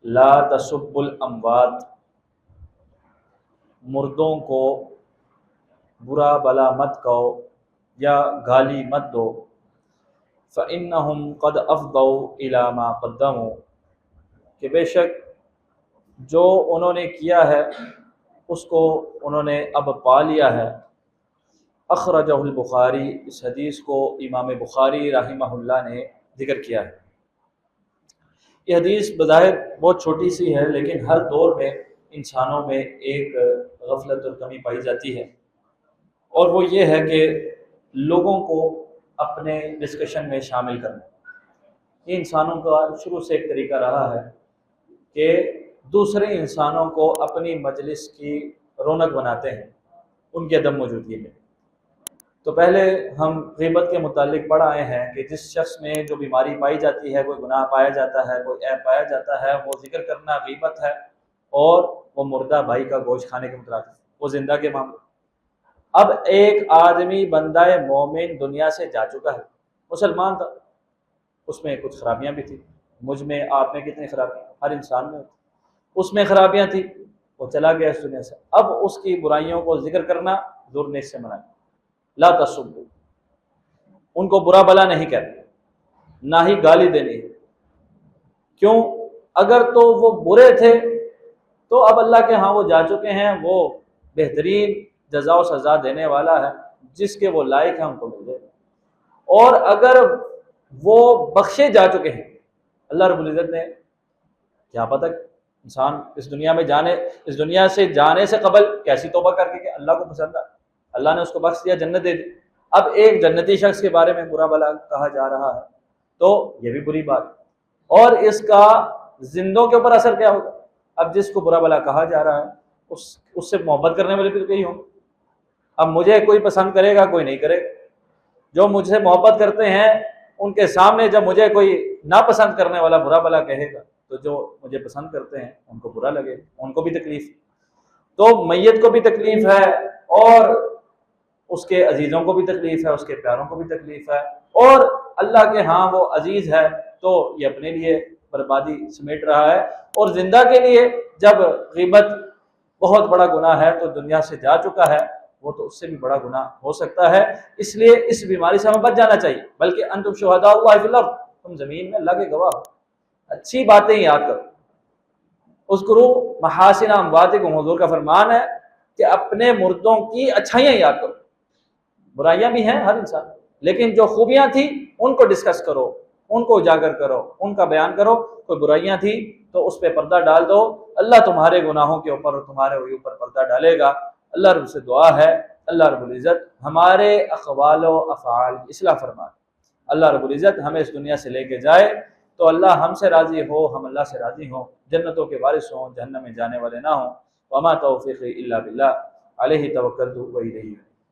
لا تسب الاموات، مردوں کو برا بلا مت کہو یا گالی مت دو، فإنہم قد افضوا الی ما قدموا، کہ بے شک جو انہوں نے کیا ہے اس کو انہوں نے اب پا لیا ہے۔ اخرجہ البخاری، اس حدیث کو امام بخاری رحمہ اللہ نے ذکر کیا ہے۔ یہ حدیث بظاہر بہت چھوٹی سی ہے، لیکن ہر دور میں انسانوں میں ایک غفلت اور کمی پائی جاتی ہے، اور وہ یہ ہے کہ لوگوں کو اپنے ڈسکشن میں شامل کرنا۔ یہ انسانوں کا شروع سے ایک طریقہ رہا ہے کہ دوسرے انسانوں کو اپنی مجلس کی رونق بناتے ہیں ان کی عدم موجودگی میں۔ تو پہلے ہم غیبت کے متعلق پڑھ آئے ہیں کہ جس شخص میں جو بیماری پائی جاتی ہے، کوئی گناہ پایا جاتا ہے، کوئی عیب پایا جاتا ہے، وہ ذکر کرنا غیبت ہے، اور وہ مردہ بھائی کا گوشت کھانے کے مترادف، وہ زندہ کے معاملے۔ اب ایک آدمی بندہ مومن دنیا سے جا چکا ہے، مسلمان تھا، اس میں کچھ خرابیاں بھی تھیں، مجھ میں آپ میں کتنی خرابیاں، ہر انسان میں ہوتی، اس میں خرابیاں تھیں، وہ چلا گیا اس دنیا سے۔ اب اس کی برائیوں کو ذکر کرنا دور نیز سے منع ہے۔ لا تسبوا، ان کو برا بلا نہیں کہتے، نہ ہی گالی دینی ہے۔ کیوں؟ اگر تو وہ برے تھے تو اب اللہ کے ہاں وہ جا چکے ہیں، وہ بہترین جزا و سزا دینے والا ہے، جس کے وہ لائق ہیں ان کو مل جائے۔ اور اگر وہ بخشے جا چکے ہیں، اللہ رب العزت نے کیا پتہ انسان اس دنیا سے جانے سے قبل کیسی توبہ کر کے کہ اللہ کو پسند ہے، اللہ نے اس کو بخش دیا، جنت دے دی۔ اب ایک جنتی شخص کے بارے میں برا بلا کہا جا رہا ہے تو یہ بھی بری بات ہے، اور اس کا زندوں کے اوپر اثر کیا ہوگا؟ اب جس کو برا بلا کہا جا رہا ہے اس سے محبت کرنے والے بھی تو کئی ہوں گے۔ اب مجھے کوئی پسند کرے گا، کوئی نہیں کرے گا۔ جو مجھ سے محبت کرتے ہیں ان کے سامنے جب مجھے کوئی ناپسند کرنے والا برا بلا کہے گا تو جو مجھے پسند کرتے ہیں ان کو برا لگے گا، ان کو بھی تکلیف۔ تو میت کو بھی تکلیف ہے، اور اس کے عزیزوں کو بھی تکلیف ہے، اس کے پیاروں کو بھی تکلیف ہے، اور اللہ کے ہاں وہ عزیز ہے تو یہ اپنے لیے بربادی سمیٹ رہا ہے۔ اور زندہ کے لیے جب غیبت بہت بڑا گناہ ہے تو دنیا سے جا چکا ہے، وہ تو اس سے بھی بڑا گناہ ہو سکتا ہے۔ اس لیے اس بیماری سے ہمیں بچ جانا چاہیے، بلکہ انتم شہداء اللہ فی الارض، تم زمین میں اللہ کے گواہ ہو۔ اچھی باتیں یاد کرو، اذکروا محاسن امواتکم، حضور کا فرمان ہے کہ اپنے مردوں کی اچھائیاں یاد کرو۔ برائیاں بھی ہیں ہر انسان، لیکن جو خوبیاں تھیں ان کو ڈسکس کرو، ان کو اجاگر کرو، ان کا بیان کرو۔ کوئی برائیاں تھیں تو اس پہ پردہ ڈال دو، اللہ تمہارے گناہوں کے اوپر اور تمہارے اوپر پردہ ڈالے گا۔ اللہ رب سے دعا ہے اللہ رب العزت ہمارے اقوال و افعال کی اصلاح فرمائے۔ اللہ رب العزت ہمیں اس دنیا سے لے کے جائے تو اللہ ہم سے راضی ہو، ہم اللہ سے راضی ہوں، جنتوں کے وارث ہوں، جہنم میں جانے والے نہ ہوں۔ وما توفیقی الا باللہ، علیہ توکلت و الیہ